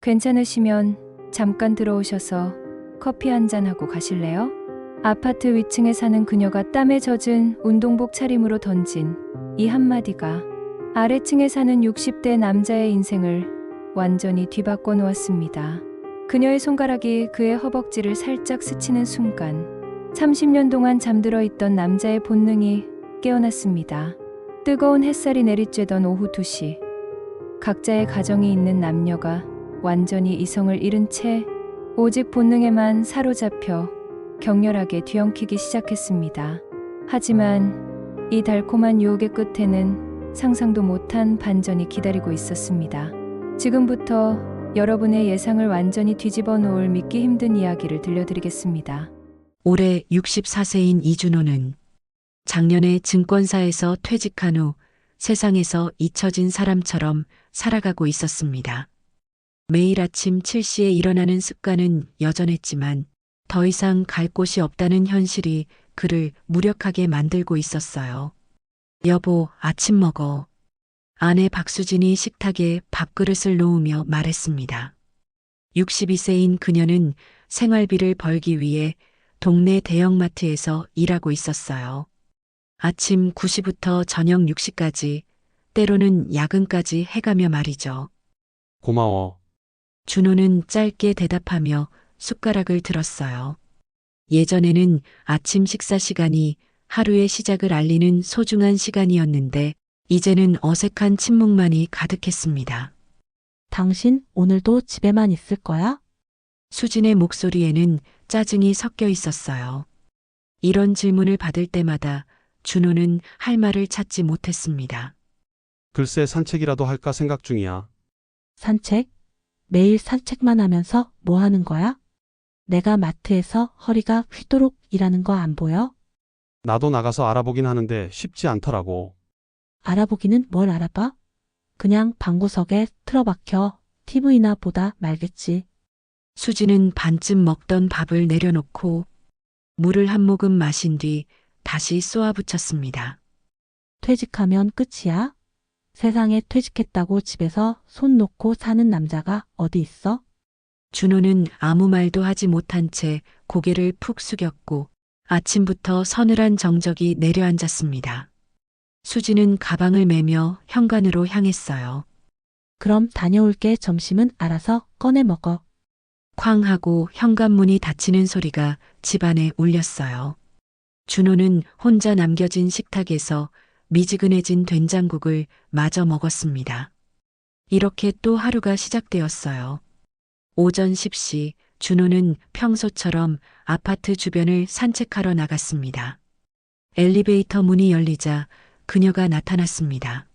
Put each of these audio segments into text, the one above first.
괜찮으시면 잠깐 들어오셔서 커피 한 잔하고 가실래요? 아파트 위층에 사는 그녀가 땀에 젖은 운동복 차림으로 던진 이 한마디가 아래층에 사는 60대 남자의 인생을 완전히 뒤바꿔 놓았습니다. 그녀의 손가락이 그의 허벅지를 살짝 스치는 순간 30년 동안 잠들어 있던 남자의 본능이 깨어났습니다. 뜨거운 햇살이 내리쬐던 오후 2시. 각자의 가정이 있는 남녀가 완전히 이성을 잃은 채 오직 본능에만 사로잡혀 격렬하게 뒤엉키기 시작했습니다. 하지만 이 달콤한 유혹의 끝에는 상상도 못한 반전이 기다리고 있었습니다. 지금부터 여러분의 예상을 완전히 뒤집어 놓을 믿기 힘든 이야기를 들려드리겠습니다. 올해 64세인 이준호는 작년에 증권사에서 퇴직한 후 세상에서 잊혀진 사람처럼 살아가고 있었습니다. 매일 아침 7시에 일어나는 습관은 여전했지만 더 이상 갈 곳이 없다는 현실이 그를 무력하게 만들고 있었어요. 여보, 아침 먹어. 아내 박수진이 식탁에 밥그릇을 놓으며 말했습니다. 62세인 그녀는 생활비를 벌기 위해 동네 대형마트에서 일하고 있었어요. 아침 9시부터 저녁 6시까지, 때로는 야근까지 해가며 말이죠. 고마워. 준호는 짧게 대답하며 숟가락을 들었어요. 예전에는 아침 식사 시간이 하루의 시작을 알리는 소중한 시간이었는데 이제는 어색한 침묵만이 가득했습니다. 당신 오늘도 집에만 있을 거야? 수진의 목소리에는 짜증이 섞여 있었어요. 이런 질문을 받을 때마다 준호는 할 말을 찾지 못했습니다. 글쎄 산책이라도 할까 생각 중이야. 산책? 매일 산책만 하면서 뭐 하는 거야? 내가 마트에서 허리가 휘도록 일하는 거 안 보여? 나도 나가서 알아보긴 하는데 쉽지 않더라고. 알아보기는 뭘 알아봐? 그냥 방구석에 틀어박혀 TV나 보다 말겠지. 수지는 반쯤 먹던 밥을 내려놓고 물을 한 모금 마신 뒤 다시 쏘아붙였습니다. 퇴직하면 끝이야? 세상에 퇴직했다고 집에서 손 놓고 사는 남자가 어디 있어? 준호는 아무 말도 하지 못한 채 고개를 푹 숙였고 아침부터 서늘한 정적이 내려앉았습니다. 수지는 가방을 메며 현관으로 향했어요. 그럼 다녀올게. 점심은 알아서 꺼내 먹어. 쾅 하고 현관문이 닫히는 소리가 집안에 울렸어요. 준호는 혼자 남겨진 식탁에서 미지근해진 된장국을 마저 먹었습니다. 이렇게 또 하루가 시작되었어요. 오전 10시 준호는 평소처럼 아파트 주변을 산책하러 나갔습니다. 엘리베이터 문이 열리자 그녀가 나타났습니다.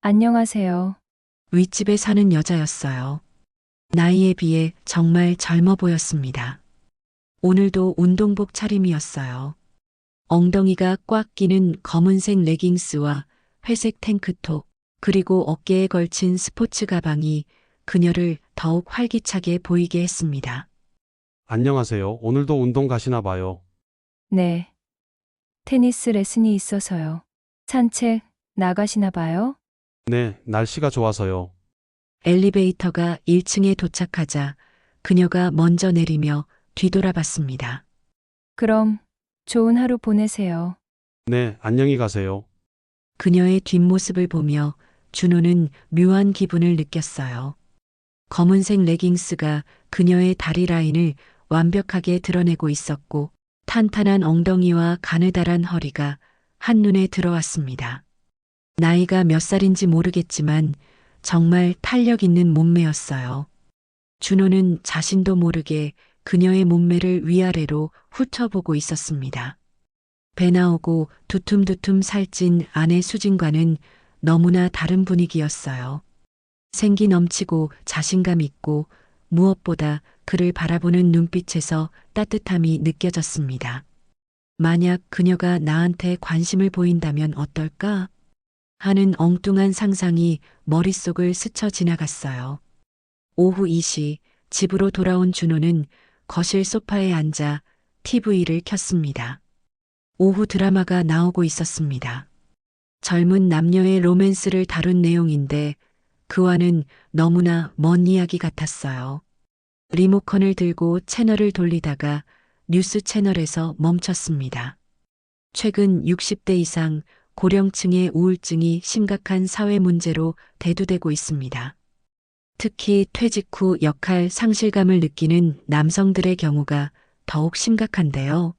안녕하세요. 윗집에 사는 여자였어요. 나이에 비해 정말 젊어 보였습니다. 오늘도 운동복 차림이었어요. 엉덩이가 꽉 끼는 검은색 레깅스와 회색 탱크톱, 그리고 어깨에 걸친 스포츠 가방이 그녀를 더욱 활기차게 보이게 했습니다. 안녕하세요. 오늘도 운동 가시나 봐요. 네. 테니스 레슨이 있어서요. 산책 나가시나 봐요? 네, 날씨가 좋아서요. 엘리베이터가 1층에 도착하자 그녀가 먼저 내리며 뒤돌아봤습니다. 그럼 좋은 하루 보내세요. 네, 안녕히 가세요. 그녀의 뒷모습을 보며 준호는 묘한 기분을 느꼈어요. 검은색 레깅스가 그녀의 다리 라인을 완벽하게 드러내고 있었고 탄탄한 엉덩이와 가느다란 허리가 한눈에 들어왔습니다. 나이가 몇 살인지 모르겠지만 정말 탄력 있는 몸매였어요. 준호는 자신도 모르게 그녀의 몸매를 위아래로 훑어보고 있었습니다. 배 나오고 두툼두툼 살찐 아내 수진과는 너무나 다른 분위기였어요. 생기 넘치고 자신감 있고 무엇보다 그를 바라보는 눈빛에서 따뜻함이 느껴졌습니다. 만약 그녀가 나한테 관심을 보인다면 어떨까? 하는 엉뚱한 상상이 머릿속을 스쳐 지나갔어요. 오후 2시 집으로 돌아온 준호는 거실 소파에 앉아 TV를 켰습니다. 오후 드라마가 나오고 있었습니다. 젊은 남녀의 로맨스를 다룬 내용인데 그와는 너무나 먼 이야기 같았어요. 리모컨을 들고 채널을 돌리다가 뉴스 채널에서 멈췄습니다. 최근 60대 이상 고령층의 우울증이 심각한 사회 문제로 대두되고 있습니다. 특히 퇴직 후 역할 상실감을 느끼는 남성들의 경우가 더욱 심각한데요.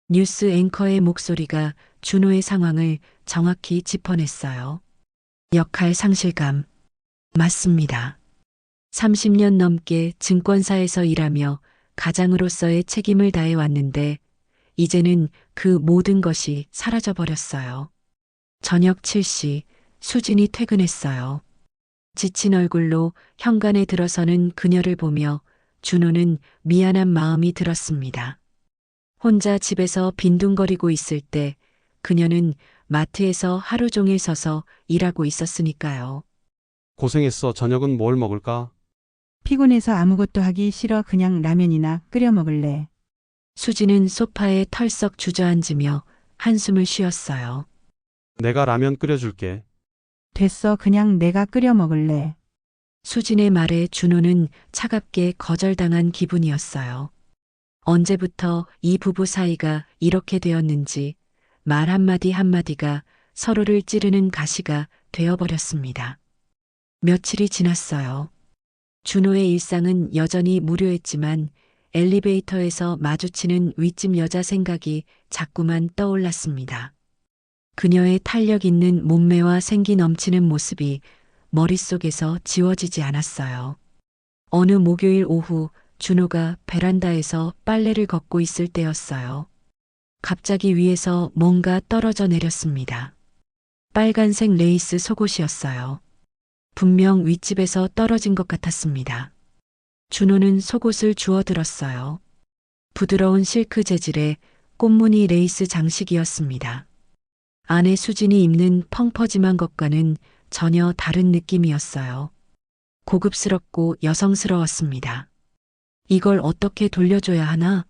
뉴스 앵커의 목소리가 준호의 상황을 정확히 짚어냈어요. 역할 상실감. 맞습니다. 30년 넘게 증권사에서 일하며 가장으로서의 책임을 다해왔는데 이제는 그 모든 것이 사라져버렸어요. 저녁 7시 수진이 퇴근했어요. 지친 얼굴로 현관에 들어서는 그녀를 보며 준호는 미안한 마음이 들었습니다. 혼자 집에서 빈둥거리고 있을 때 그녀는 마트에서 하루 종일 서서 일하고 있었으니까요. 고생했어. 저녁은 뭘 먹을까? 피곤해서 아무것도 하기 싫어. 그냥 라면이나 끓여 먹을래. 수지는 소파에 털썩 주저앉으며 한숨을 쉬었어요. 내가 라면 끓여줄게. 됐어. 그냥 내가 끓여 먹을래. 수진의 말에 준호는 차갑게 거절당한 기분이었어요. 언제부터 이 부부 사이가 이렇게 되었는지 말 한마디 한마디가 서로를 찌르는 가시가 되어버렸습니다. 며칠이 지났어요. 준호의 일상은 여전히 무료했지만 엘리베이터에서 마주치는 윗집 여자 생각이 자꾸만 떠올랐습니다. 그녀의 탄력 있는 몸매와 생기 넘치는 모습이 머릿속에서 지워지지 않았어요. 어느 목요일 오후 준호가 베란다에서 빨래를 걷고 있을 때였어요. 갑자기 위에서 뭔가 떨어져 내렸습니다. 빨간색 레이스 속옷이었어요. 분명 윗집에서 떨어진 것 같았습니다. 준호는 속옷을 주워들었어요. 부드러운 실크 재질의 꽃무늬 레이스 장식이었습니다. 안에 수진이 입는 펑퍼짐한 것과는 전혀 다른 느낌이었어요. 고급스럽고 여성스러웠습니다. 이걸 어떻게 돌려줘야 하나?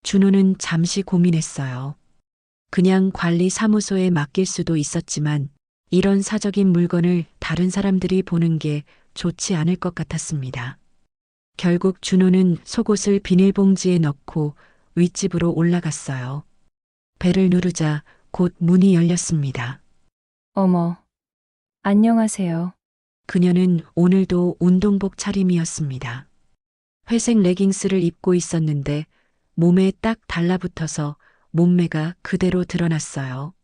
준호는 잠시 고민했어요. 그냥 관리사무소에 맡길 수도 있었지만 이런 사적인 물건을 다른 사람들이 보는 게 좋지 않을 것 같았습니다. 결국 준호는 속옷을 비닐봉지에 넣고 윗집으로 올라갔어요. 벨을 누르자 곧 문이 열렸습니다. 어머, 안녕하세요. 그녀는 오늘도 운동복 차림이었습니다. 회색 레깅스를 입고 있었는데 몸에 딱 달라붙어서 몸매가 그대로 드러났어요.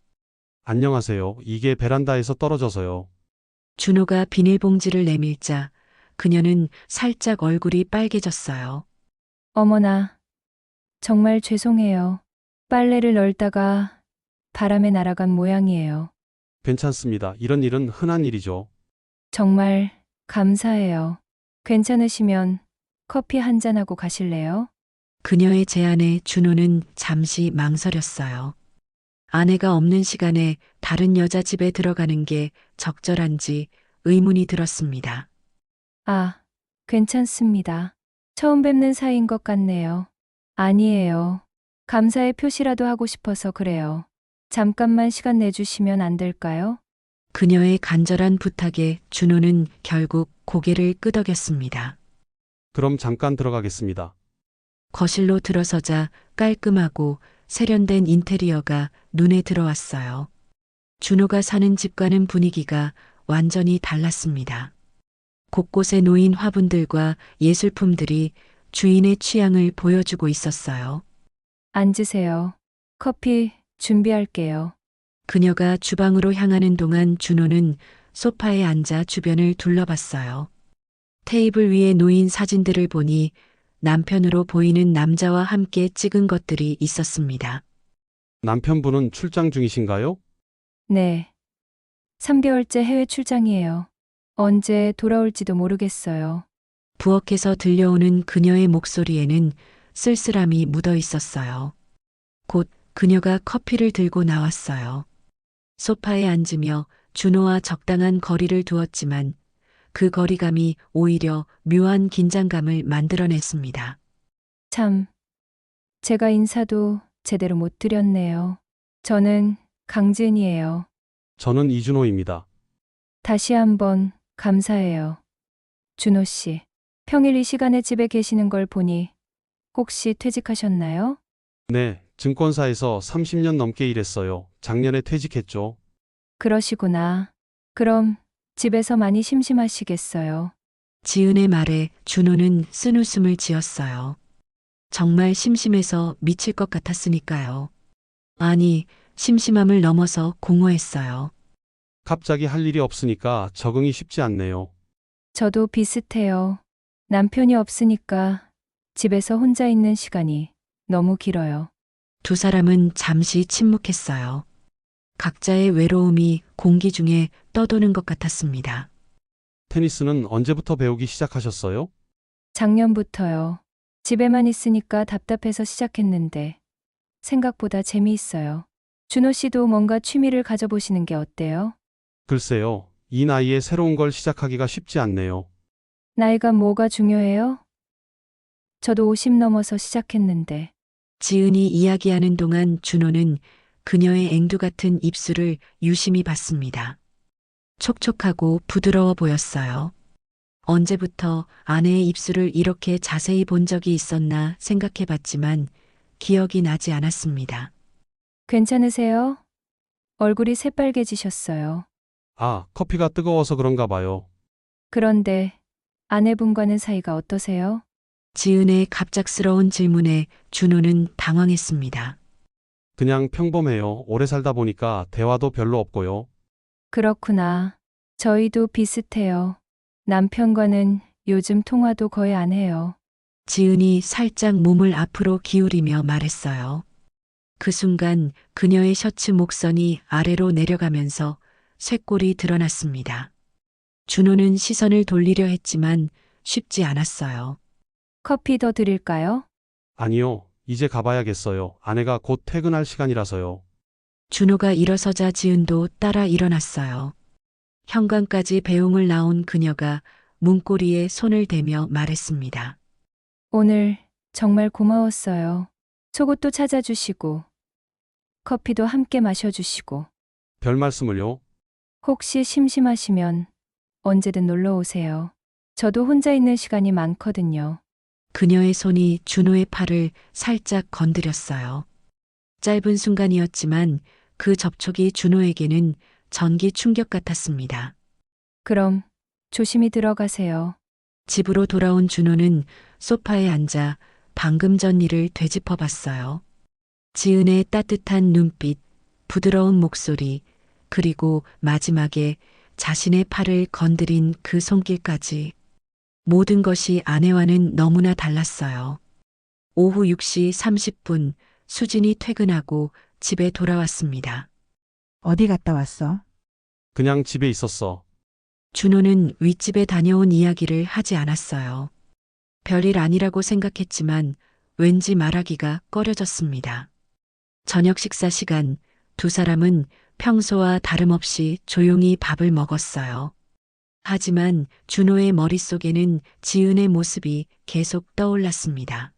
안녕하세요. 이게 베란다에서 떨어져서요. 준호가 비닐봉지를 내밀자 그녀는 살짝 얼굴이 빨개졌어요. 어머나, 정말 죄송해요. 빨래를 널다가 바람에 날아간 모양이에요. 괜찮습니다. 이런 일은 흔한 일이죠. 정말 감사해요. 괜찮으시면 커피 한 잔하고 가실래요? 그녀의 제안에 준호는 잠시 망설였어요. 아내가 없는 시간에 다른 여자 집에 들어가는 게 적절한지 의문이 들었습니다. 아, 괜찮습니다. 처음 뵙는 사이인 것 같네요. 아니에요. 감사의 표시라도 하고 싶어서 그래요. 잠깐만 시간 내주시면 안 될까요? 그녀의 간절한 부탁에 준호는 결국 고개를 끄덕였습니다. 그럼 잠깐 들어가겠습니다. 거실로 들어서자 깔끔하고 세련된 인테리어가 눈에 들어왔어요. 준호가 사는 집과는 분위기가 완전히 달랐습니다. 곳곳에 놓인 화분들과 예술품들이 주인의 취향을 보여주고 있었어요. 앉으세요. 커피 준비할게요. 그녀가 주방으로 향하는 동안 준호는 소파에 앉아 주변을 둘러봤어요. 테이블 위에 놓인 사진들을 보니 남편으로 보이는 남자와 함께 찍은 것들이 있었습니다. 남편분은 출장 중이신가요? 네. 3개월째 해외 출장이에요. 언제 돌아올지도 모르겠어요. 부엌에서 들려오는 그녀의 목소리에는 쓸쓸함이 묻어 있었어요. 곧 그녀가 커피를 들고 나왔어요. 소파에 앉으며 준호와 적당한 거리를 두었지만 그 거리감이 오히려 묘한 긴장감을 만들어냈습니다. 참, 제가 인사도 제대로 못 드렸네요. 저는 강지은이에요. 저는 이준호입니다. 다시 한번 감사해요. 준호 씨, 평일 이 시간에 집에 계시는 걸 보니 혹시 퇴직하셨나요? 네, 증권사에서 30년 넘게 일했어요. 작년에 퇴직했죠. 그러시구나. 그럼 집에서 많이 심심하시겠어요. 지은의 말에 준호는 쓴웃음을 지었어요. 정말 심심해서 미칠 것 같았으니까요. 아니, 심심함을 넘어서 공허했어요. 갑자기 할 일이 없으니까 적응이 쉽지 않네요. 저도 비슷해요. 남편이 없으니까 집에서 혼자 있는 시간이 너무 길어요. 두 사람은 잠시 침묵했어요. 각자의 외로움이 공기 중에 떠도는 것 같았습니다. 테니스는 언제부터 배우기 시작하셨어요? 작년부터요. 집에만 있으니까 답답해서 시작했는데 생각보다 재미있어요. 준호 씨도 뭔가 취미를 가져보시는 게 어때요? 글쎄요, 이 나이에 새로운 걸 시작하기가 쉽지 않네요. 나이가 뭐가 중요해요? 저도 50 넘어서 시작했는데 지은이 이야기하는 동안 준호는 그녀의 앵두 같은 입술을 유심히 봤습니다. 촉촉하고 부드러워 보였어요. 언제부터 아내의 입술을 이렇게 자세히 본 적이 있었나 생각해 봤지만 기억이 나지 않았습니다. 괜찮으세요? 얼굴이 새빨개지셨어요. 아, 커피가 뜨거워서 그런가 봐요. 그런데 아내분과는 사이가 어떠세요? 지은의 갑작스러운 질문에 준호는 당황했습니다. 그냥 평범해요. 오래 살다 보니까 대화도 별로 없고요. 그렇구나. 저희도 비슷해요. 남편과는 요즘 통화도 거의 안 해요. 지은이 살짝 몸을 앞으로 기울이며 말했어요. 그 순간 그녀의 셔츠 목선이 아래로 내려가면서 쇄골이 드러났습니다. 준호는 시선을 돌리려 했지만 쉽지 않았어요. 커피 더 드릴까요? 아니요, 이제 가봐야겠어요. 아내가 곧 퇴근할 시간이라서요. 준호가 일어서자 지은도 따라 일어났어요. 현관까지 배웅을 나온 그녀가 문고리에 손을 대며 말했습니다. 오늘 정말 고마웠어요. 속옷도 찾아주시고, 커피도 함께 마셔주시고, 별 말씀을요. 혹시 심심하시면 언제든 놀러 오세요. 저도 혼자 있는 시간이 많거든요. 그녀의 손이 준호의 팔을 살짝 건드렸어요. 짧은 순간이었지만 그 접촉이 준호에게는 전기 충격 같았습니다. 그럼 조심히 들어가세요. 집으로 돌아온 준호는 소파에 앉아 방금 전 일을 되짚어 봤어요. 지은의 따뜻한 눈빛, 부드러운 목소리, 그리고 마지막에 자신의 팔을 건드린 그 손길까지 모든 것이 아내와는 너무나 달랐어요. 오후 6시 30분 수진이 퇴근하고 집에 돌아왔습니다. 어디 갔다 왔어? 그냥 집에 있었어. 준호는 윗집에 다녀온 이야기를 하지 않았어요. 별일 아니라고 생각했지만 왠지 말하기가 꺼려졌습니다. 저녁 식사 시간 두 사람은 평소와 다름없이 조용히 밥을 먹었어요. 하지만 준호의 머릿속에는 지은의 모습이 계속 떠올랐습니다.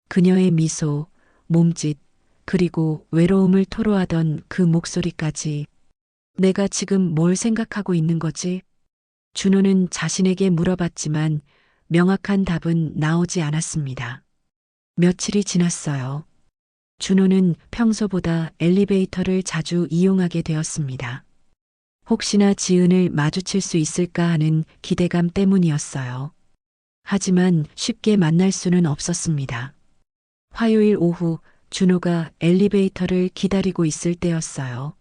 그녀의 미소, 몸짓, 그리고 외로움을 토로하던 그 목소리까지 내가 지금 뭘 생각하고 있는 거지? 준호는 자신에게 물어봤지만 명확한 답은 나오지 않았습니다. 며칠이 지났어요. 준호는 평소보다 엘리베이터를 자주 이용하게 되었습니다. 혹시나 지은을 마주칠 수 있을까 하는 기대감 때문이었어요. 하지만 쉽게 만날 수는 없었습니다. 화요일 오후 준호가 엘리베이터를 기다리고 있을 때였어요.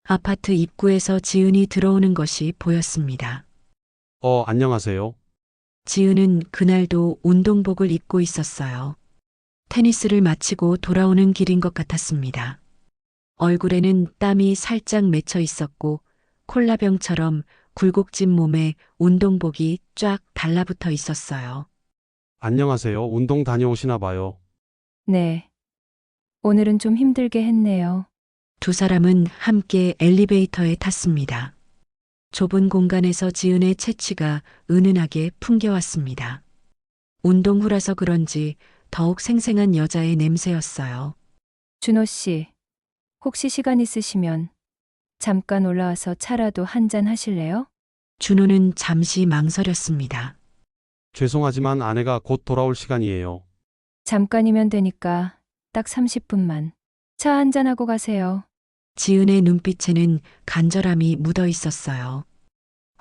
아파트 입구에서 지은이 들어오는 것이 보였습니다. 안녕하세요. 지은은 그날도 운동복을 입고 있었어요. 테니스를 마치고 돌아오는 길인 것 같았습니다. 얼굴에는 땀이 살짝 맺혀 있었고 콜라병처럼 굴곡진 몸에 운동복이 쫙 달라붙어 있었어요. 안녕하세요. 운동 다녀오시나 봐요. 네. 오늘은 좀 힘들게 했네요. 두 사람은 함께 엘리베이터에 탔습니다. 좁은 공간에서 지은의 채취가 은은하게 풍겨왔습니다. 운동 후라서 그런지 더욱 생생한 여자의 냄새였어요. 준호 씨, 혹시 시간 있으시면 잠깐 올라와서 차라도 한잔 하실래요? 준호는 잠시 망설였습니다. 죄송하지만 아내가 곧 돌아올 시간이에요. 잠깐이면 되니까 딱 30분만. 차 한잔하고 가세요. 지은의 눈빛에는 간절함이 묻어 있었어요.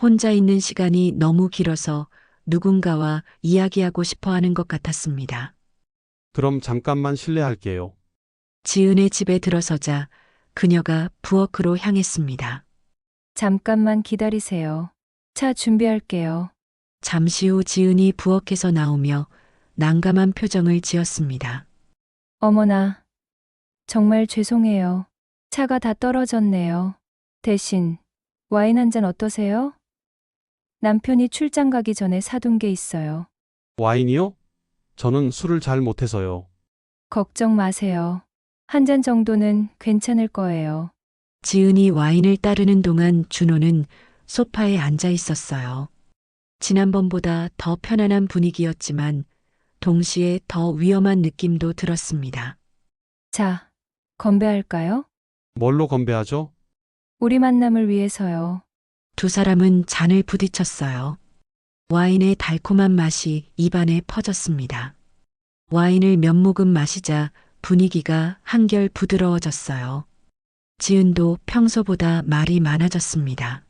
혼자 있는 시간이 너무 길어서 누군가와 이야기하고 싶어 하는 것 같았습니다. 그럼 잠깐만 실례할게요. 지은의 집에 들어서자 그녀가 부엌으로 향했습니다. 잠깐만 기다리세요. 차 준비할게요. 잠시 후 지은이 부엌에서 나오며 난감한 표정을 지었습니다. 어머나, 정말 죄송해요. 차가 다 떨어졌네요. 대신 와인 한 잔 어떠세요? 남편이 출장 가기 전에 사둔 게 있어요. 와인이요? 저는 술을 잘 못해서요. 걱정 마세요. 한 잔 정도는 괜찮을 거예요. 지은이 와인을 따르는 동안 준호는 소파에 앉아 있었어요. 지난번보다 더 편안한 분위기였지만 동시에 더 위험한 느낌도 들었습니다. 자, 건배할까요? 뭘로 건배하죠? 우리 만남을 위해서요. 두 사람은 잔을 부딪혔어요. 와인의 달콤한 맛이 입안에 퍼졌습니다. 와인을 몇 모금 마시자 분위기가 한결 부드러워졌어요. 지은도 평소보다 말이 많아졌습니다.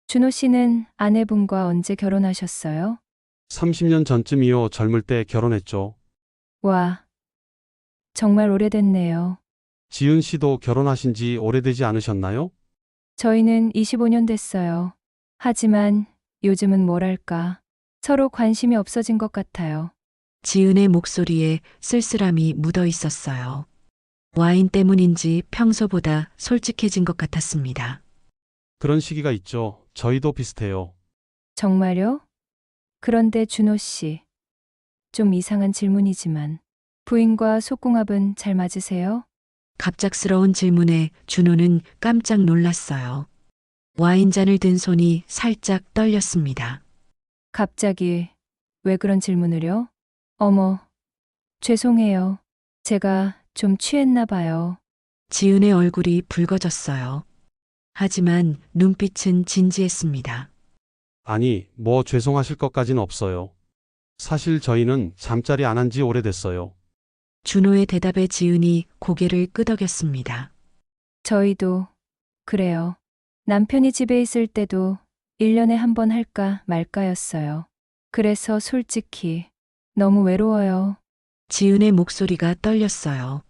준호 씨는 아내분과 언제 결혼하셨어요? 30년 전쯤이요. 젊을 때 결혼했죠. 와, 정말 오래됐네요. 지은 씨도 결혼하신 지 오래되지 않으셨나요? 저희는 25년 됐어요. 하지만 요즘은 뭐랄까, 서로 관심이 없어진 것 같아요. 지은의 목소리에 쓸쓸함이 묻어 있었어요. 와인 때문인지 평소보다 솔직해진 것 같았습니다. 그런 시기가 있죠. 저희도 비슷해요. 정말요? 그런데 준호 씨, 좀 이상한 질문이지만 부인과 속궁합은 잘 맞으세요? 갑작스러운 질문에 준호는 깜짝 놀랐어요. 와인잔을 든 손이 살짝 떨렸습니다. 갑자기 왜 그런 질문을요? 어머, 죄송해요. 제가 좀 취했나 봐요. 지은의 얼굴이 붉어졌어요. 하지만 눈빛은 진지했습니다. 아니, 뭐 죄송하실 것까진 없어요. 사실 저희는 잠자리 안 한 지 오래됐어요. 준호의 대답에 지은이 고개를 끄덕였습니다. 저희도 그래요. 남편이 집에 있을 때도 1년에 한 번 할까 말까였어요. 그래서 솔직히 너무 외로워요. 지은의 목소리가 떨렸어요.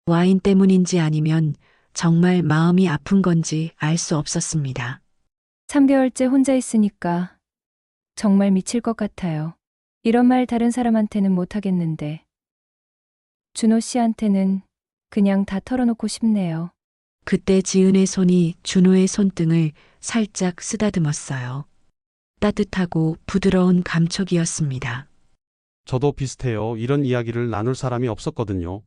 와인 때문인지 아니면 정말 마음이 아픈 건지 알 수 없었습니다. 3개월째 혼자 있으니까 정말 미칠 것 같아요. 이런 말 다른 사람한테는 못 하겠는데. 준호 씨한테는 그냥 다 털어놓고 싶네요. 그때 지은의 손이 준호의 손등을 살짝 쓰다듬었어요. 따뜻하고 부드러운 감촉이었습니다. 저도 비슷해요. 이런 이야기를 나눌 사람이 없었거든요.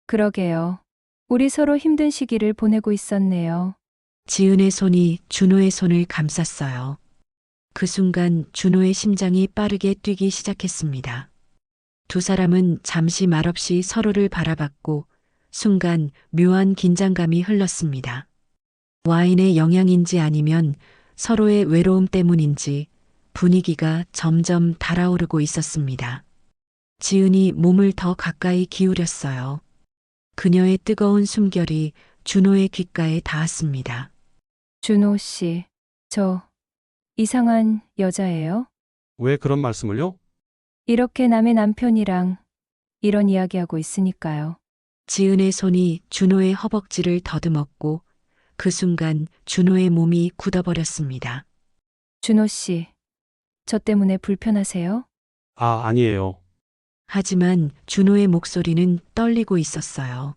그러게요. 우리 서로 힘든 시기를 보내고 있었네요. 지은의 손이 준호의 손을 감쌌어요. 그 순간 준호의 심장이 빠르게 뛰기 시작했습니다. 두 사람은 잠시 말없이 서로를 바라봤고 순간 묘한 긴장감이 흘렀습니다. 와인의 영향인지 아니면 서로의 외로움 때문인지 분위기가 점점 달아오르고 있었습니다. 지은이 몸을 더 가까이 기울였어요. 그녀의 뜨거운 숨결이 준호의 귓가에 닿았습니다. 준호 씨, 저 이상한 여자예요? 왜 그런 말씀을요? 이렇게 남의 남편이랑 이런 이야기하고 있으니까요. 지은의 손이 준호의 허벅지를 더듬었고 그 순간 준호의 몸이 굳어버렸습니다. 준호 씨, 저 때문에 불편하세요? 아, 아니에요. 하지만 준호의 목소리는 떨리고 있었어요.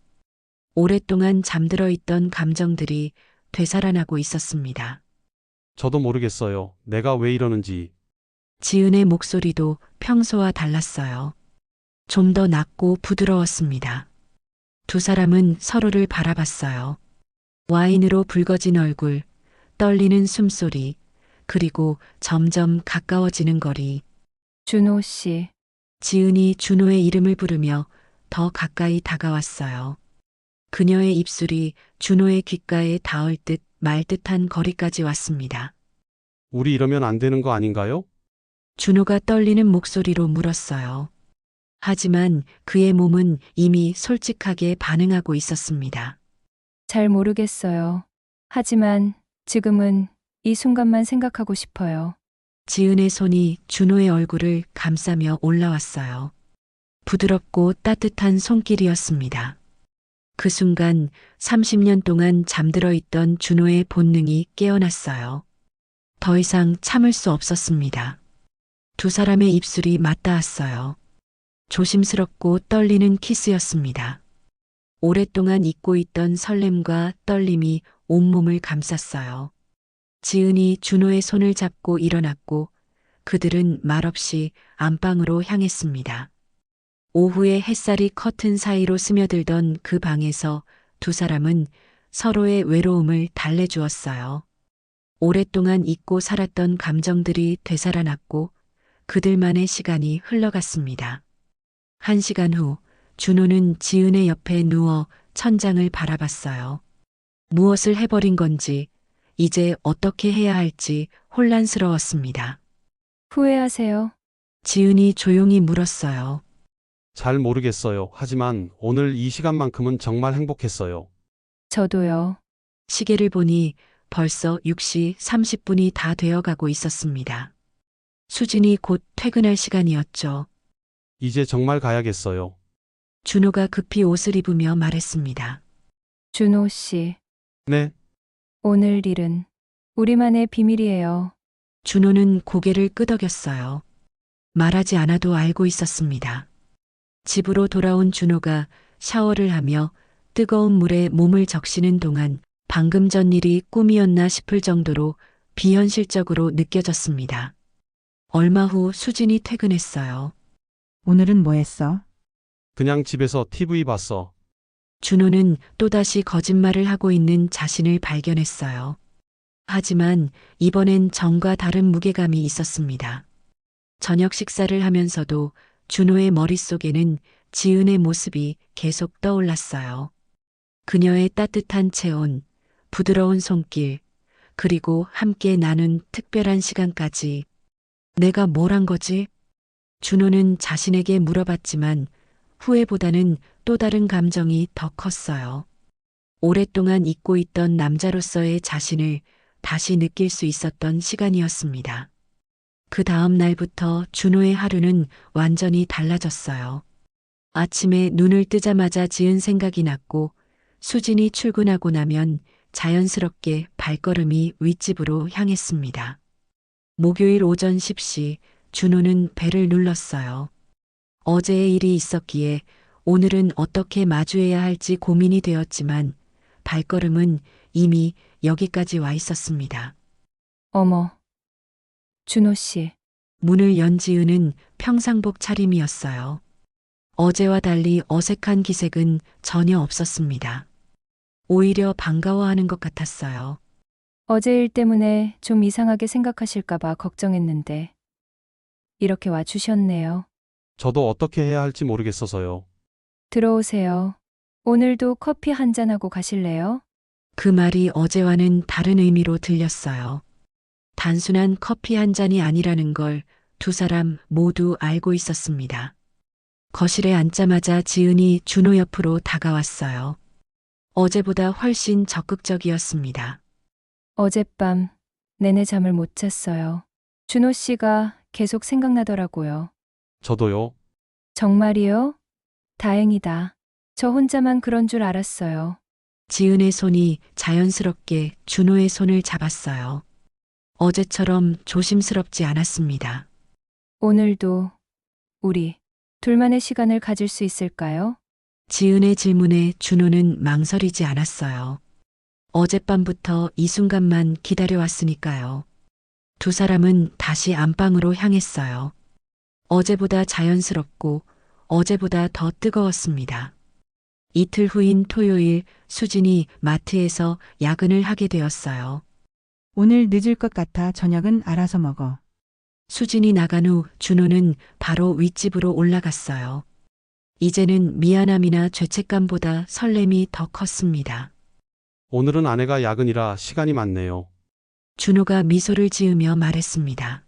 오랫동안 잠들어 있던 감정들이 되살아나고 있었습니다. 저도 모르겠어요. 내가 왜 이러는지. 지은의 목소리도 평소와 달랐어요. 좀 더 낮고 부드러웠습니다. 두 사람은 서로를 바라봤어요. 와인으로 붉어진 얼굴, 떨리는 숨소리, 그리고 점점 가까워지는 거리. 준호 씨, 지은이 준호의 이름을 부르며 더 가까이 다가왔어요. 그녀의 입술이 준호의 귓가에 닿을 듯 말 듯한 거리까지 왔습니다. 우리 이러면 안 되는 거 아닌가요? 준호가 떨리는 목소리로 물었어요. 하지만 그의 몸은 이미 솔직하게 반응하고 있었습니다. 잘 모르겠어요. 하지만 지금은 이 순간만 생각하고 싶어요. 지은의 손이 준호의 얼굴을 감싸며 올라왔어요. 부드럽고 따뜻한 손길이었습니다. 그 순간 30년 동안 잠들어 있던 준호의 본능이 깨어났어요. 더 이상 참을 수 없었습니다. 두 사람의 입술이 맞닿았어요. 조심스럽고 떨리는 키스였습니다. 오랫동안 잊고 있던 설렘과 떨림이 온몸을 감쌌어요. 지은이 준호의 손을 잡고 일어났고 그들은 말없이 안방으로 향했습니다. 오후에 햇살이 커튼 사이로 스며들던 그 방에서 두 사람은 서로의 외로움을 달래주었어요. 오랫동안 잊고 살았던 감정들이 되살아났고 그들만의 시간이 흘러갔습니다. 1시간 후 준호는 지은의 옆에 누워 천장을 바라봤어요. 무엇을 해버린 건지 이제 어떻게 해야 할지 혼란스러웠습니다. 후회하세요? 지은이 조용히 물었어요. 잘 모르겠어요. 하지만 오늘 이 시간만큼은 정말 행복했어요. 저도요. 시계를 보니 벌써 6시 30분이 다 되어가고 있었습니다. 수진이 곧 퇴근할 시간이었죠. 이제 정말 가야겠어요. 준호가 급히 옷을 입으며 말했습니다. 준호 씨, 네, 오늘 일은 우리만의 비밀이에요. 준호는 고개를 끄덕였어요. 말하지 않아도 알고 있었습니다. 집으로 돌아온 준호가 샤워를 하며 뜨거운 물에 몸을 적시는 동안 방금 전 일이 꿈이었나 싶을 정도로 비현실적으로 느껴졌습니다. 얼마 후 수진이 퇴근했어요. 오늘은 뭐 했어? 그냥 집에서 TV 봤어. 준호는 또다시 거짓말을 하고 있는 자신을 발견했어요. 하지만 이번엔 전과 다른 무게감이 있었습니다. 저녁 식사를 하면서도 준호의 머릿속에는 지은의 모습이 계속 떠올랐어요. 그녀의 따뜻한 체온, 부드러운 손길, 그리고 함께 나눈 특별한 시간까지. 내가 뭘 한 거지? 준호는 자신에게 물어봤지만 후회보다는 또 다른 감정이 더 컸어요. 오랫동안 잊고 있던 남자로서의 자신을 다시 느낄 수 있었던 시간이었습니다. 그 다음 날부터 준호의 하루는 완전히 달라졌어요. 아침에 눈을 뜨자마자 지은 생각이 났고 수진이 출근하고 나면 자연스럽게 발걸음이 윗집으로 향했습니다. 목요일 오전 10시 준호는 벨을 눌렀어요. 어제의 일이 있었기에 오늘은 어떻게 마주해야 할지 고민이 되었지만 발걸음은 이미 여기까지 와 있었습니다. 어머, 준호 씨, 문을 연 지은은 평상복 차림이었어요. 어제와 달리 어색한 기색은 전혀 없었습니다. 오히려 반가워하는 것 같았어요. 어제 일 때문에 좀 이상하게 생각하실까봐 걱정했는데 이렇게 와주셨네요. 저도 어떻게 해야 할지 모르겠어서요. 들어오세요. 오늘도 커피 한잔하고 가실래요? 그 말이 어제와는 다른 의미로 들렸어요. 단순한 커피 한 잔이 아니라는 걸 두 사람 모두 알고 있었습니다. 거실에 앉자마자 지은이 준호 옆으로 다가왔어요. 어제보다 훨씬 적극적이었습니다. 어젯밤 내내 잠을 못 잤어요. 준호 씨가 계속 생각나더라고요. 저도요. 정말이요? 다행이다. 저 혼자만 그런 줄 알았어요. 지은의 손이 자연스럽게 준호의 손을 잡았어요. 어제처럼 조심스럽지 않았습니다. 오늘도 우리 둘만의 시간을 가질 수 있을까요? 지은의 질문에 준호는 망설이지 않았어요. 어젯밤부터 이 순간만 기다려왔으니까요. 두 사람은 다시 안방으로 향했어요. 어제보다 자연스럽고 어제보다 더 뜨거웠습니다. 이틀 후인 토요일 수진이 마트에서 야근을 하게 되었어요. 오늘 늦을 것 같아 저녁은 알아서 먹어. 수진이 나간 후 준호는 바로 윗집으로 올라갔어요. 이제는 미안함이나 죄책감보다 설렘이 더 컸습니다. 오늘은 아내가 야근이라 시간이 많네요. 준호가 미소를 지으며 말했습니다.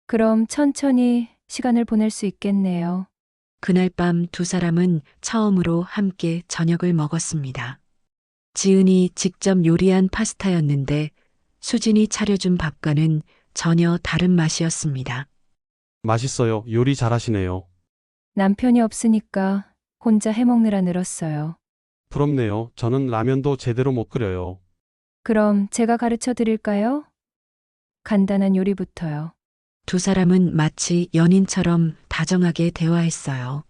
그럼 천천히 시간을 보낼 수 있겠네요. 그날 밤 두 사람은 처음으로 함께 저녁을 먹었습니다. 지은이 직접 요리한 파스타였는데 수진이 차려준 밥과는 전혀 다른 맛이었습니다. 맛있어요. 요리 잘하시네요. 남편이 없으니까 혼자 해먹느라 늘었어요. 부럽네요. 저는 라면도 제대로 못 끓여요. 그럼 제가 가르쳐 드릴까요? 간단한 요리부터요. 두 사람은 마치 연인처럼 다정하게 대화했어요.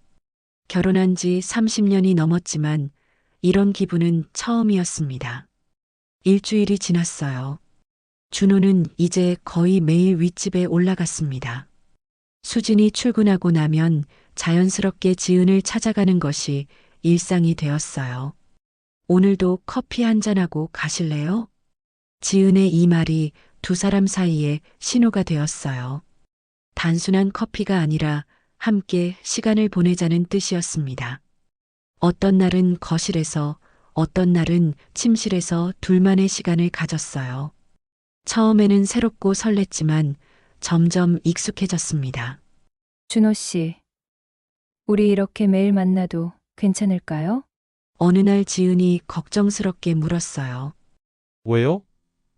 결혼한 지 30년이 넘었지만 이런 기분은 처음이었습니다. 일주일이 지났어요. 준호는 이제 거의 매일 윗집에 올라갔습니다. 수진이 출근하고 나면 자연스럽게 지은을 찾아가는 것이 일상이 되었어요. 오늘도 커피 한잔하고 가실래요? 지은의 이 말이 두 사람 사이에 신호가 되었어요. 단순한 커피가 아니라 함께 시간을 보내자는 뜻이었습니다. 어떤 날은 거실에서, 어떤 날은 침실에서 둘만의 시간을 가졌어요. 처음에는 새롭고 설렜지만 점점 익숙해졌습니다. 준호 씨, 우리 이렇게 매일 만나도 괜찮을까요? 어느 날 지은이 걱정스럽게 물었어요. 왜요?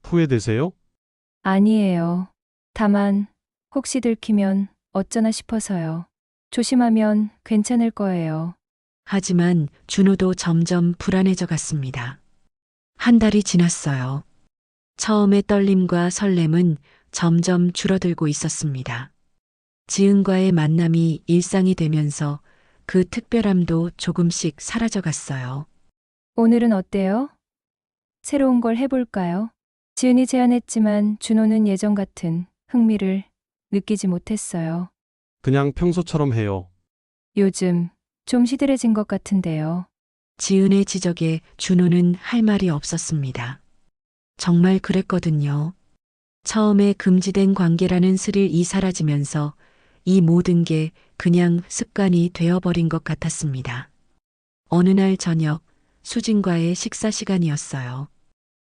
후회되세요? 아니에요. 다만 혹시 들키면 어쩌나 싶어서요. 조심하면 괜찮을 거예요. 하지만 준호도 점점 불안해져 갔습니다. 한 달이 지났어요. 처음의 떨림과 설렘은 점점 줄어들고 있었습니다. 지은과의 만남이 일상이 되면서 그 특별함도 조금씩 사라져 갔어요. 오늘은 어때요? 새로운 걸 해볼까요? 지은이 제안했지만 준호는 예전 같은 흥미를 느끼지 못했어요. 그냥 평소처럼 해요. 요즘 좀 시들해진 것 같은데요. 지은의 지적에 준호는 할 말이 없었습니다. 정말 그랬거든요. 처음에 금지된 관계라는 스릴이 사라지면서 이 모든 게 그냥 습관이 되어버린 것 같았습니다. 어느 날 저녁 수진과의 식사 시간이었어요.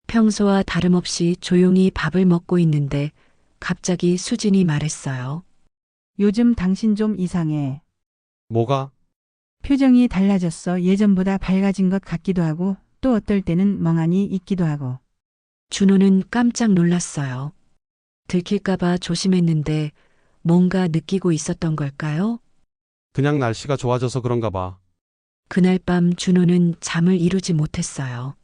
평소와 다름없이 조용히 밥을 먹고 있는데 갑자기 수진이 말했어요. 요즘 당신 좀 이상해. 뭐가? 표정이 달라졌어. 예전보다 밝아진 것 같기도 하고 또 어떨 때는 멍하니 있기도 하고. 준호는 깜짝 놀랐어요. 들킬까봐 조심했는데 뭔가 느끼고 있었던 걸까요? 그냥 날씨가 좋아져서 그런가 봐. 그날 밤 준호는 잠을 이루지 못했어요.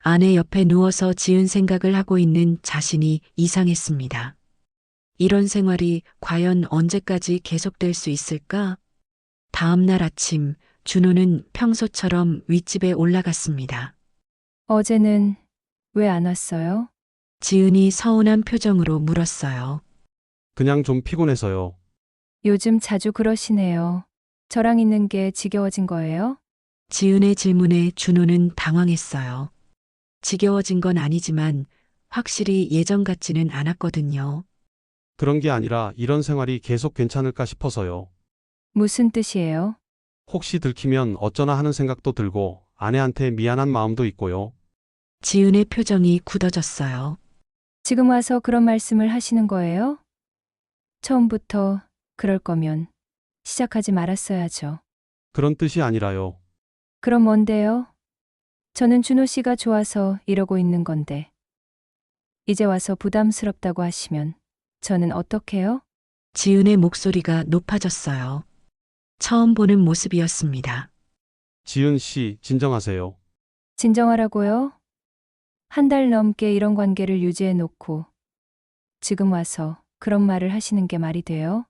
아내 옆에 누워서 지은 생각을 하고 있는 자신이 이상했습니다. 이런 생활이 과연 언제까지 계속될 수 있을까? 다음 날 아침 준호는 평소처럼 윗집에 올라갔습니다. 어제는 왜 안 왔어요? 지은이 서운한 표정으로 물었어요. 그냥 좀 피곤해서요. 요즘 자주 그러시네요. 저랑 있는 게 지겨워진 거예요? 지은의 질문에 준호는 당황했어요. 지겨워진 건 아니지만 확실히 예전 같지는 않았거든요. 그런 게 아니라 이런 생활이 계속 괜찮을까 싶어서요. 무슨 뜻이에요? 혹시 들키면 어쩌나 하는 생각도 들고 아내한테 미안한 마음도 있고요. 지은의 표정이 굳어졌어요. 지금 와서 그런 말씀을 하시는 거예요? 처음부터 그럴 거면 시작하지 말았어야죠. 그런 뜻이 아니라요. 그럼 뭔데요? 저는 준호 씨가 좋아서 이러고 있는 건데. 이제 와서 부담스럽다고 하시면 저는 어떡해요? 지은의 목소리가 높아졌어요. 처음 보는 모습이었습니다. 지은 씨, 진정하세요. 진정하라고요? 한 달 넘게 이런 관계를 유지해 놓고 지금 와서 그런 말을 하시는 게 말이 돼요?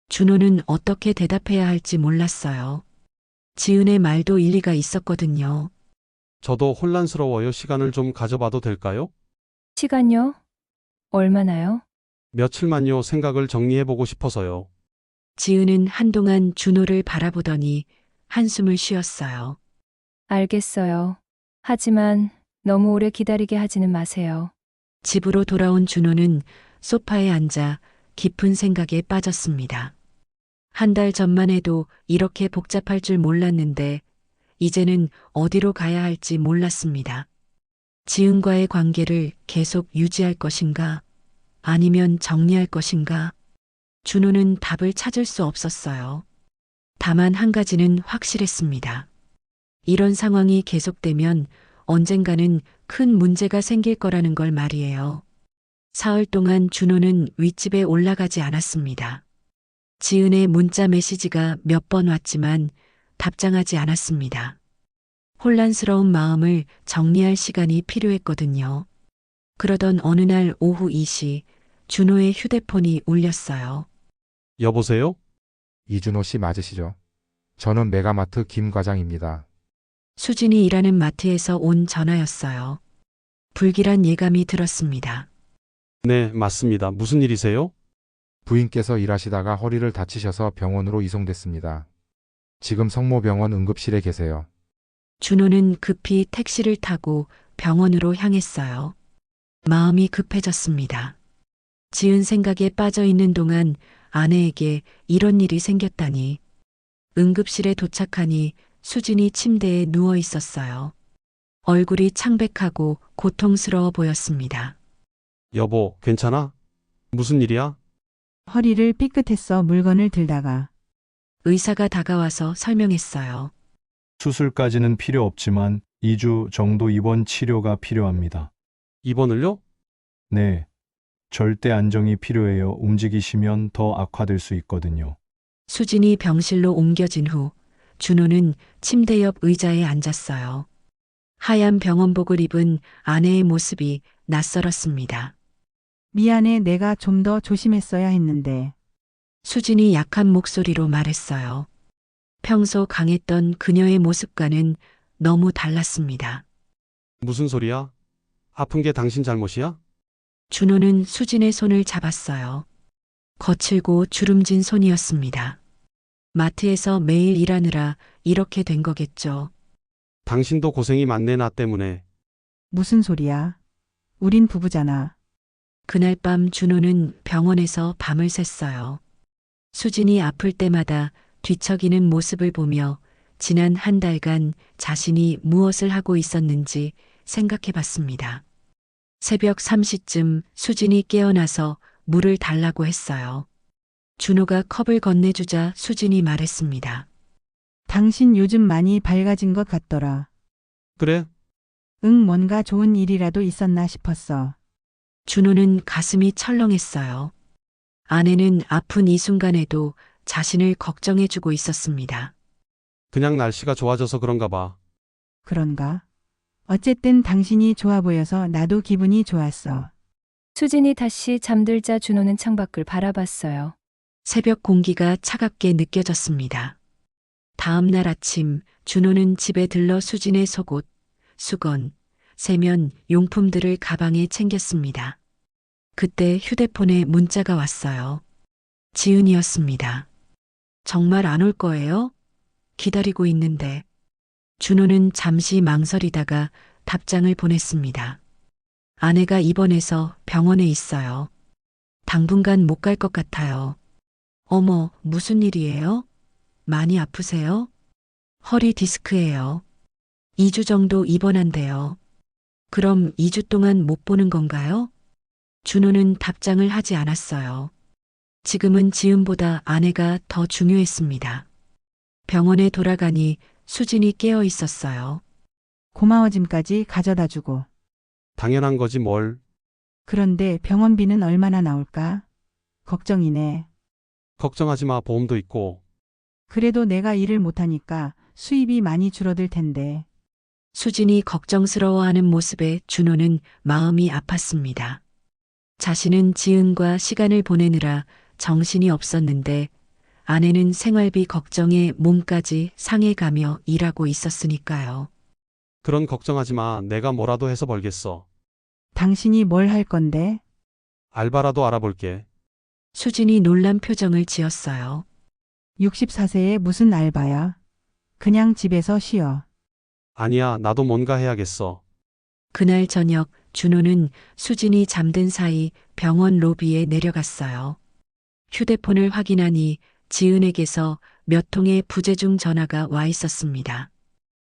준호는 어떻게 대답해야 할지 몰랐어요. 지은의 말도 일리가 있었거든요. 저도 혼란스러워요. 시간을 좀 가져봐도 될까요? 시간요? 얼마나요? 며칠만요. 생각을 정리해보고 싶어서요. 지은은 한동안 준호를 바라보더니 한숨을 쉬었어요. 알겠어요. 하지만 너무 오래 기다리게 하지는 마세요. 집으로 돌아온 준호는 소파에 앉아 깊은 생각에 빠졌습니다. 한 달 전만 해도 이렇게 복잡할 줄 몰랐는데 이제는 어디로 가야 할지 몰랐습니다. 지은과의 관계를 계속 유지할 것인가? 아니면 정리할 것인가? 준호는 답을 찾을 수 없었어요. 다만 한 가지는 확실했습니다. 이런 상황이 계속되면 언젠가는 큰 문제가 생길 거라는 걸 말이에요. 사흘 동안 준호는 윗집에 올라가지 않았습니다. 지은의 문자 메시지가 몇 번 왔지만 답장하지 않았습니다. 혼란스러운 마음을 정리할 시간이 필요했거든요. 그러던 어느 날 오후 2시 준호의 휴대폰이 울렸어요. 여보세요? 이준호 씨 맞으시죠? 저는 메가마트 김 과장입니다. 수진이 일하는 마트에서 온 전화였어요. 불길한 예감이 들었습니다. 네, 맞습니다. 무슨 일이세요? 부인께서 일하시다가 허리를 다치셔서 병원으로 이송됐습니다. 지금 성모병원 응급실에 계세요. 준호는 급히 택시를 타고 병원으로 향했어요. 마음이 급해졌습니다. 지은 생각에 빠져 있는 동안 아내에게 이런 일이 생겼다니. 응급실에 도착하니 수진이 침대에 누워 있었어요. 얼굴이 창백하고 고통스러워 보였습니다. 여보, 괜찮아? 무슨 일이야? 허리를 삐끗했어 물건을 들다가. 의사가 다가와서 설명했어요. 수술까지는 필요 없지만 2주 정도 입원 치료가 필요합니다. 입원을요? 네. 절대 안정이 필요해요. 움직이시면 더 악화될 수 있거든요. 수진이 병실로 옮겨진 후 준호는 침대 옆 의자에 앉았어요. 하얀 병원복을 입은 아내의 모습이 낯설었습니다. 미안해 내가 좀 더 조심했어야 했는데. 수진이 약한 목소리로 말했어요. 평소 강했던 그녀의 모습과는 너무 달랐습니다. 무슨 소리야? 아픈 게 당신 잘못이야? 준호는 수진의 손을 잡았어요. 거칠고 주름진 손이었습니다. 마트에서 매일 일하느라 이렇게 된 거겠죠. 당신도 고생이 많네, 나 때문에. 무슨 소리야? 우린 부부잖아. 그날 밤 준호는 병원에서 밤을 샜어요. 수진이 아플 때마다 뒤척이는 모습을 보며 지난 한 달간 자신이 무엇을 하고 있었는지 생각해 봤습니다. 새벽 3시쯤 수진이 깨어나서 물을 달라고 했어요. 준호가 컵을 건네주자 수진이 말했습니다. 당신 요즘 많이 밝아진 것 같더라. 그래? 응, 뭔가 좋은 일이라도 있었나 싶었어. 준호는 가슴이 철렁했어요. 아내는 아픈 이 순간에도 자신을 걱정해주고 있었습니다. 그냥 날씨가 좋아져서 그런가 봐. 그런가? 어쨌든 당신이 좋아 보여서 나도 기분이 좋았어. 수진이 다시 잠들자 준호는 창밖을 바라봤어요. 새벽 공기가 차갑게 느껴졌습니다. 다음 날 아침 준호는 집에 들러 수진의 속옷, 수건, 세면, 용품들을 가방에 챙겼습니다. 그때 휴대폰에 문자가 왔어요. 지은이었습니다. 정말 안 올 거예요? 기다리고 있는데. 준호는 잠시 망설이다가 답장을 보냈습니다. 아내가 입원해서 병원에 있어요. 당분간 못 갈 것 같아요. 어머, 무슨 일이에요? 많이 아프세요? 허리 디스크예요. 2주 정도 입원한대요. 그럼 2주 동안 못 보는 건가요? 준호는 답장을 하지 않았어요. 지금은 지은보다 아내가 더 중요했습니다. 병원에 돌아가니 수진이 깨어 있었어요. 고마워 짐까지 가져다 주고. 당연한 거지 뭘. 그런데 병원비는 얼마나 나올까? 걱정이네. 걱정하지 마, 보험도 있고. 그래도 내가 일을 못하니까 수입이 많이 줄어들 텐데. 수진이 걱정스러워하는 모습에 준호는 마음이 아팠습니다. 자신은 지은과 시간을 보내느라 정신이 없었는데 아내는 생활비 걱정에 몸까지 상해가며 일하고 있었으니까요. 그런 걱정하지 마, 내가 뭐라도 해서 벌겠어. 당신이 뭘 할 건데? 알바라도 알아볼게. 수진이 놀란 표정을 지었어요. 64세에 무슨 알바야? 그냥 집에서 쉬어. 아니야, 나도 뭔가 해야겠어. 그날 저녁 준호는 수진이 잠든 사이 병원 로비에 내려갔어요. 휴대폰을 확인하니 지은에게서 몇 통의 부재중 전화가 와 있었습니다.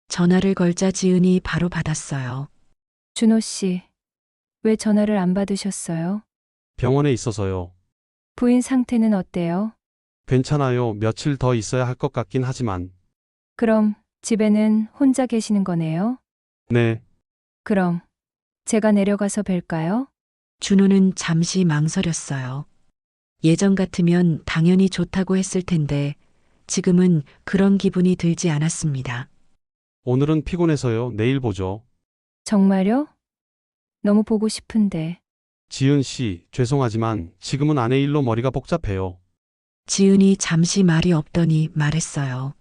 전화를 걸자 지은이 바로 받았어요. 준호 씨, 왜 전화를 안 받으셨어요? 병원에 있어서요. 부인 상태는 어때요? 괜찮아요. 며칠 더 있어야 할 것 같긴 하지만. 그럼 집에는 혼자 계시는 거네요? 네, 그럼 제가 내려가서 뵐까요? 준호는 잠시 망설였어요. 예전 같으면 당연히 좋다고 했을 텐데 지금은 그런 기분이 들지 않았습니다. 오늘은 피곤해서요. 내일 보죠. 정말요? 너무 보고 싶은데. 지은 씨, 죄송하지만 지금은 아내 일로 머리가 복잡해요. 지은이 잠시 말이 없더니 말했어요.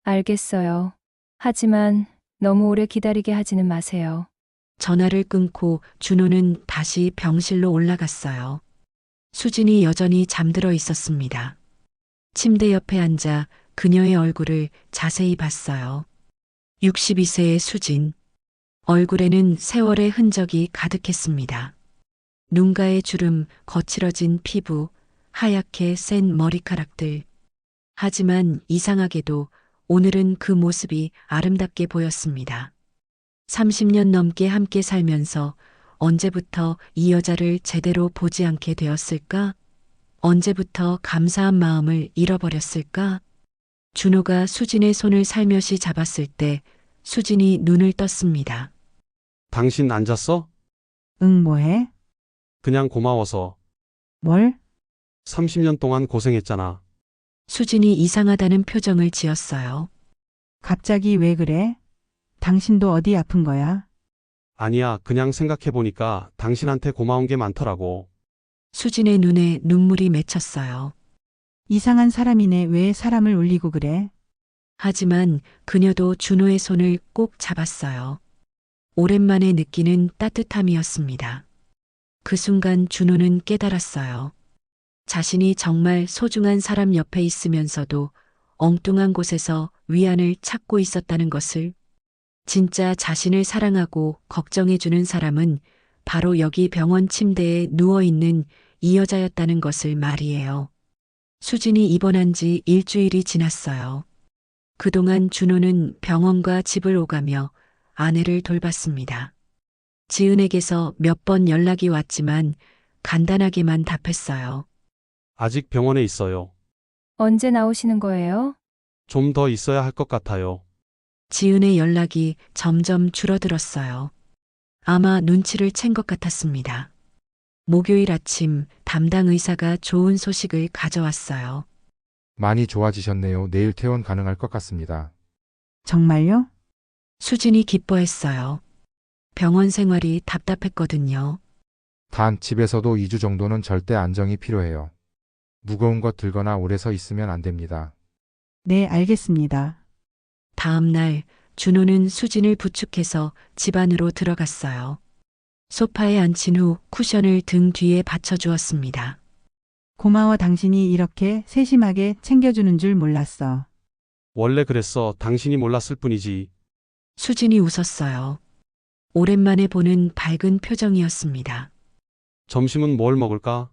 알겠어요. 하지만 너무 오래 기다리게 하지는 마세요. 전화를 끊고 준호는 다시 병실로 올라갔어요. 수진이 여전히 잠들어 있었습니다. 침대 옆에 앉아 그녀의 얼굴을 자세히 봤어요. 62세의 수진. 얼굴에는 세월의 흔적이 가득했습니다. 눈가의 주름, 거칠어진 피부, 하얗게 센 머리카락들. 하지만 이상하게도 오늘은 그 모습이 아름답게 보였습니다. 30년 넘게 함께 살면서 언제부터 이 여자를 제대로 보지 않게 되었을까? 언제부터 감사한 마음을 잃어버렸을까? 준호가 수진의 손을 살며시 잡았을 때 수진이 눈을 떴습니다. 당신 안 잤어? 응, 뭐해? 그냥 고마워서. 뭘? 30년 동안 고생했잖아. 수진이 이상하다는 표정을 지었어요. 갑자기 왜 그래? 당신도 어디 아픈 거야? 아니야, 그냥 생각해보니까 당신한테 고마운 게 많더라고. 수진의 눈에 눈물이 맺혔어요. 이상한 사람이네. 왜 사람을 울리고 그래? 하지만 그녀도 준호의 손을 꼭 잡았어요. 오랜만에 느끼는 따뜻함이었습니다. 그 순간 준호는 깨달았어요. 자신이 정말 소중한 사람 옆에 있으면서도 엉뚱한 곳에서 위안을 찾고 있었다는 것을. 진짜 자신을 사랑하고 걱정해주는 사람은 바로 여기 병원 침대에 누워있는 이 여자였다는 것을 말이에요. 수진이 입원한 지 일주일이 지났어요. 그동안 준호는 병원과 집을 오가며 아내를 돌봤습니다. 지은에게서 몇 번 연락이 왔지만 간단하게만 답했어요. 아직 병원에 있어요. 언제 나오시는 거예요? 좀 더 있어야 할 것 같아요. 지은의 연락이 점점 줄어들었어요. 아마 눈치를 챈 것 같았습니다. 목요일 아침 담당 의사가 좋은 소식을 가져왔어요. 많이 좋아지셨네요. 내일 퇴원 가능할 것 같습니다. 정말요? 수진이 기뻐했어요. 병원 생활이 답답했거든요. 단 집에서도 2주 정도는 절대 안정이 필요해요. 무거운 것 들거나 오래 서 있으면 안 됩니다. 네, 알겠습니다. 다음 날 준호는 수진을 부축해서 집 안으로 들어갔어요. 소파에 앉힌 후 쿠션을 등 뒤에 받쳐주었습니다. 고마워. 당신이 이렇게 세심하게 챙겨주는 줄 몰랐어. 원래 그랬어. 당신이 몰랐을 뿐이지. 수진이 웃었어요. 오랜만에 보는 밝은 표정이었습니다. 점심은 뭘 먹을까?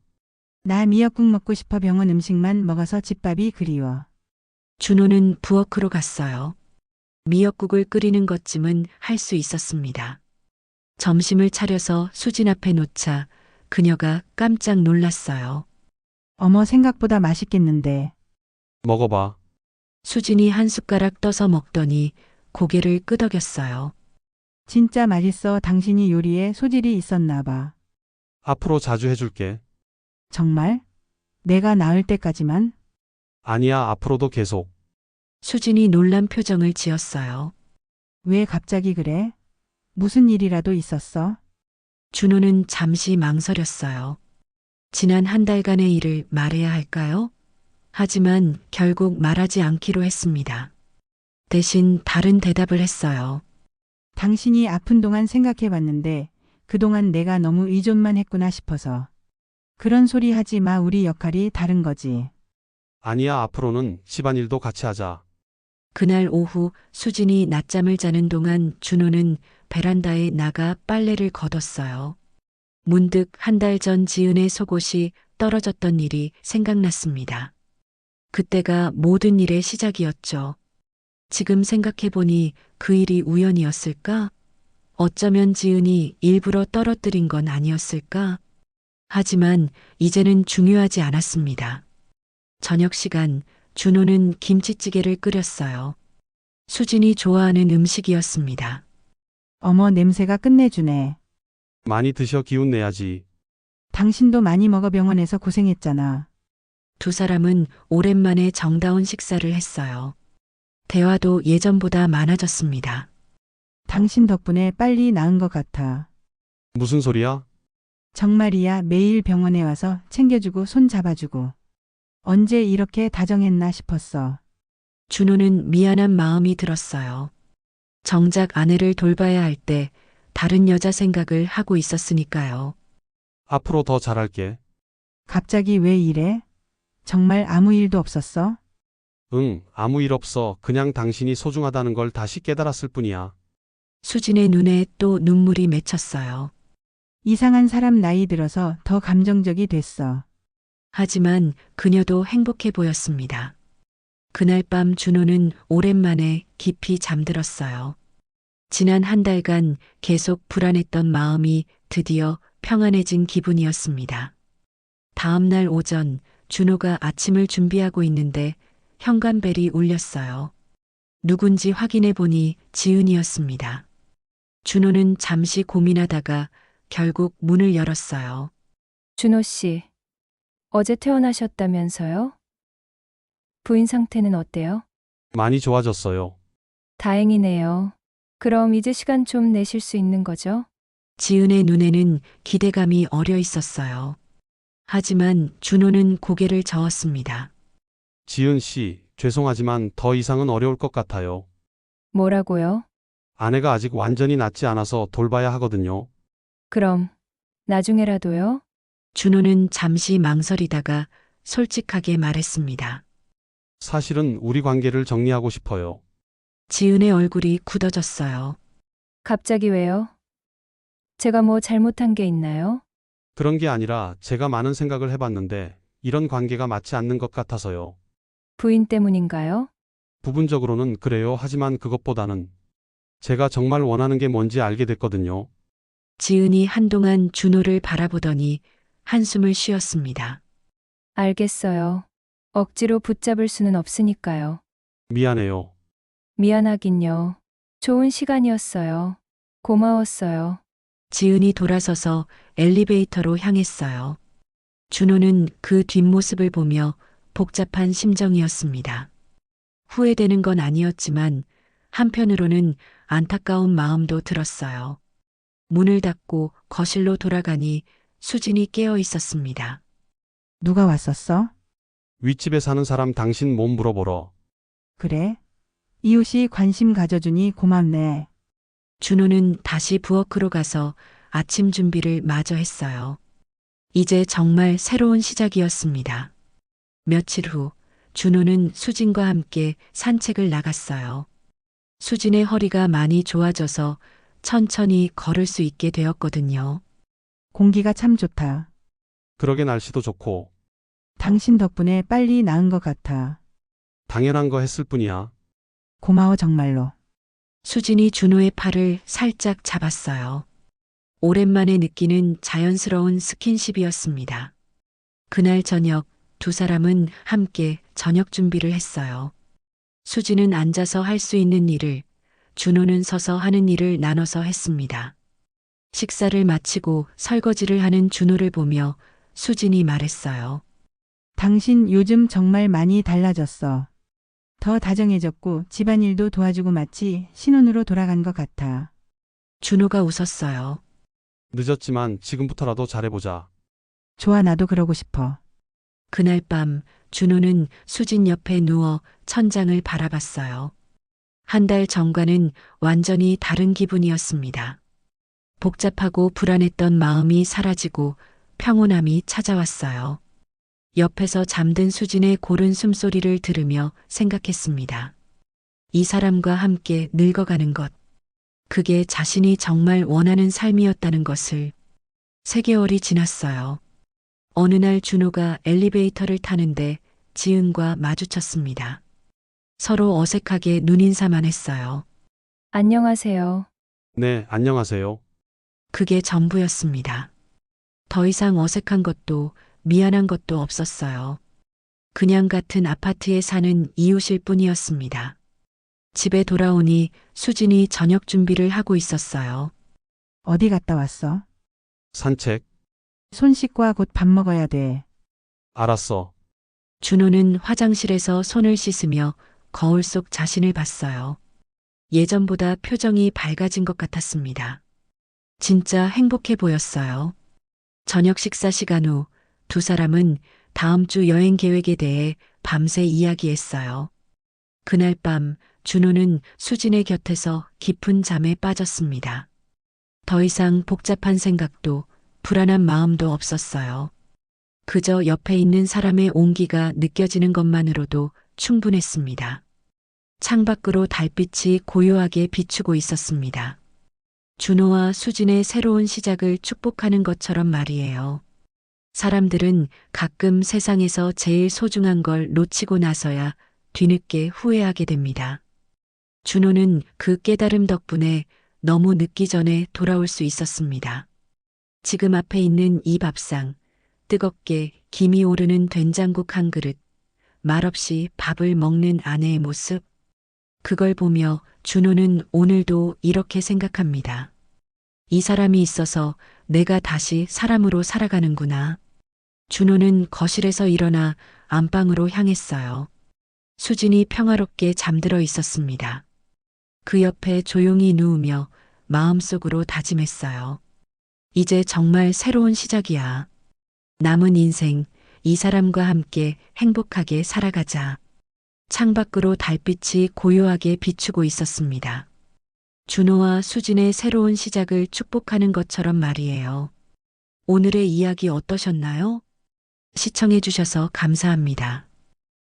나 미역국 먹고 싶어. 병원 음식만 먹어서 집밥이 그리워. 준호는 부엌으로 갔어요. 미역국을 끓이는 것쯤은 할 수 있었습니다. 점심을 차려서 수진 앞에 놓자 그녀가 깜짝 놀랐어요. 어머, 생각보다 맛있겠는데. 먹어봐. 수진이 한 숟가락 떠서 먹더니 고개를 끄덕였어요. 진짜 맛있어. 당신이 요리에 소질이 있었나 봐. 앞으로 자주 해줄게. 정말? 내가 나을 때까지만? 아니야, 앞으로도 계속. 수진이 놀란 표정을 지었어요. 왜 갑자기 그래? 무슨 일이라도 있었어? 준호는 잠시 망설였어요. 지난 한 달간의 일을 말해야 할까요? 하지만 결국 말하지 않기로 했습니다. 대신 다른 대답을 했어요. 당신이 아픈 동안 생각해 봤는데 그동안 내가 너무 의존만 했구나 싶어서. 그런 소리 하지 마. 우리 역할이 다른 거지. 아니야, 앞으로는 집안일도 같이 하자. 그날 오후 수진이 낮잠을 자는 동안 준호는 베란다에 나가 빨래를 걷었어요. 문득 한 달 전 지은의 속옷이 떨어졌던 일이 생각났습니다. 그때가 모든 일의 시작이었죠. 지금 생각해보니 그 일이 우연이었을까? 어쩌면 지은이 일부러 떨어뜨린 건 아니었을까? 하지만 이제는 중요하지 않았습니다. 저녁 시간 준호는 김치찌개를 끓였어요. 수진이 좋아하는 음식이었습니다. 어머, 냄새가 끝내주네. 많이 드셔 기운 내야지. 당신도 많이 먹어, 병원에서 고생했잖아. 두 사람은 오랜만에 정다운 식사를 했어요. 대화도 예전보다 많아졌습니다. 당신 덕분에 빨리 나은 것 같아. 무슨 소리야? 정말이야, 매일 병원에 와서 챙겨주고 손 잡아주고. 언제 이렇게 다정했나 싶었어. 준호는 미안한 마음이 들었어요. 정작 아내를 돌봐야 할 때 다른 여자 생각을 하고 있었으니까요. 앞으로 더 잘할게. 갑자기 왜 이래? 정말 아무 일도 없었어? 응, 아무 일 없어. 그냥 당신이 소중하다는 걸 다시 깨달았을 뿐이야. 수진의 눈에 또 눈물이 맺혔어요. 이상한 사람 나이 들어서 더 감정적이 됐어. 하지만 그녀도 행복해 보였습니다. 그날 밤 준호는 오랜만에 깊이 잠들었어요. 지난 한 달간 계속 불안했던 마음이 드디어 평안해진 기분이었습니다. 다음 날 오전 준호가 아침을 준비하고 있는데 현관벨이 울렸어요. 누군지 확인해 보니 지은이었습니다. 준호는 잠시 고민하다가 결국 문을 열었어요. 준호 씨, 어제 퇴원하셨다면서요? 부인 상태는 어때요? 많이 좋아졌어요. 다행이네요. 그럼 이제 시간 좀 내실 수 있는 거죠? 지은의 눈에는 기대감이 어려 있었어요. 하지만 준호는 고개를 저었습니다. 지은 씨, 죄송하지만 더 이상은 어려울 것 같아요. 뭐라고요? 아내가 아직 완전히 낫지 않아서 돌봐야 하거든요. 그럼 나중에라도요? 준호는 잠시 망설이다가 솔직하게 말했습니다. 사실은 우리 관계를 정리하고 싶어요. 지은의 얼굴이 굳어졌어요. 갑자기 왜요? 제가 뭐 잘못한 게 있나요? 그런 게 아니라 제가 많은 생각을 해봤는데 이런 관계가 맞지 않는 것 같아서요. 부인 때문인가요? 부분적으로는 그래요. 하지만 그것보다는 제가 정말 원하는 게 뭔지 알게 됐거든요. 지은이 한동안 준호를 바라보더니 한숨을 쉬었습니다. 알겠어요. 억지로 붙잡을 수는 없으니까요. 미안해요. 미안하긴요. 좋은 시간이었어요. 고마웠어요. 지은이 돌아서서 엘리베이터로 향했어요. 준호는 그 뒷모습을 보며 복잡한 심정이었습니다. 후회되는 건 아니었지만 한편으로는 안타까운 마음도 들었어요. 문을 닫고 거실로 돌아가니 수진이 깨어 있었습니다. 누가 왔었어? 윗집에 사는 사람 당신 몸 물어보러. 그래? 이웃이 관심 가져주니 고맙네. 준호는 다시 부엌으로 가서 아침 준비를 마저 했어요. 이제 정말 새로운 시작이었습니다. 며칠 후 준호는 수진과 함께 산책을 나갔어요. 수진의 허리가 많이 좋아져서 천천히 걸을 수 있게 되었거든요. 공기가 참 좋다. 그러게 날씨도 좋고 당신 덕분에 빨리 나은 것 같아. 당연한 거 했을 뿐이야. 고마워, 정말로. 수진이 준호의 팔을 살짝 잡았어요. 오랜만에 느끼는 자연스러운 스킨십이었습니다. 그날 저녁 두 사람은 함께 저녁 준비를 했어요. 수진은 앉아서 할 수 있는 일을, 준호는 서서 하는 일을 나눠서 했습니다. 식사를 마치고 설거지를 하는 준호를 보며 수진이 말했어요. 당신 요즘 정말 많이 달라졌어. 더 다정해졌고 집안일도 도와주고 마치 신혼으로 돌아간 것 같아. 준호가 웃었어요. 늦었지만 지금부터라도 잘해보자. 좋아, 나도 그러고 싶어. 그날 밤 준호는 수진 옆에 누워 천장을 바라봤어요. 한 달 전과는 완전히 다른 기분이었습니다. 복잡하고 불안했던 마음이 사라지고 평온함이 찾아왔어요. 옆에서 잠든 수진의 고른 숨소리를 들으며 생각했습니다. 이 사람과 함께 늙어가는 것. 그게 자신이 정말 원하는 삶이었다는 것을. 3개월이 지났어요. 어느 날 준호가 엘리베이터를 타는데 지은과 마주쳤습니다. 서로 어색하게 눈인사만 했어요. 안녕하세요. 네, 안녕하세요. 그게 전부였습니다. 더 이상 어색한 것도 미안한 것도 없었어요. 그냥 같은 아파트에 사는 이웃일 뿐이었습니다. 집에 돌아오니 수진이 저녁 준비를 하고 있었어요. 어디 갔다 왔어? 산책. 손 씻고 와 곧 밥 먹어야 돼. 알았어. 준호는 화장실에서 손을 씻으며 거울 속 자신을 봤어요. 예전보다 표정이 밝아진 것 같았습니다. 진짜 행복해 보였어요. 저녁 식사 시간 후 두 사람은 다음 주 여행 계획에 대해 밤새 이야기했어요. 그날 밤 준호는 수진의 곁에서 깊은 잠에 빠졌습니다. 더 이상 복잡한 생각도 불안한 마음도 없었어요. 그저 옆에 있는 사람의 온기가 느껴지는 것만으로도 충분했습니다. 창밖으로 달빛이 고요하게 비추고 있었습니다. 준호와 수진의 새로운 시작을 축복하는 것처럼 말이에요. 사람들은 가끔 세상에서 제일 소중한 걸 놓치고 나서야 뒤늦게 후회하게 됩니다. 준호는 그 깨달음 덕분에 너무 늦기 전에 돌아올 수 있었습니다. 지금 앞에 있는 이 밥상, 뜨겁게 김이 오르는 된장국 한 그릇, 말없이 밥을 먹는 아내의 모습, 그걸 보며 준호는 오늘도 이렇게 생각합니다. 이 사람이 있어서 내가 다시 사람으로 살아가는구나. 준호는 거실에서 일어나 안방으로 향했어요. 수진이 평화롭게 잠들어 있었습니다. 그 옆에 조용히 누우며 마음속으로 다짐했어요. 이제 정말 새로운 시작이야. 남은 인생 이 사람과 함께 행복하게 살아가자. 창밖으로 달빛이 고요하게 비추고 있었습니다. 준호와 수진의 새로운 시작을 축복하는 것처럼 말이에요. 오늘의 이야기 어떠셨나요? 시청해 주셔서 감사합니다.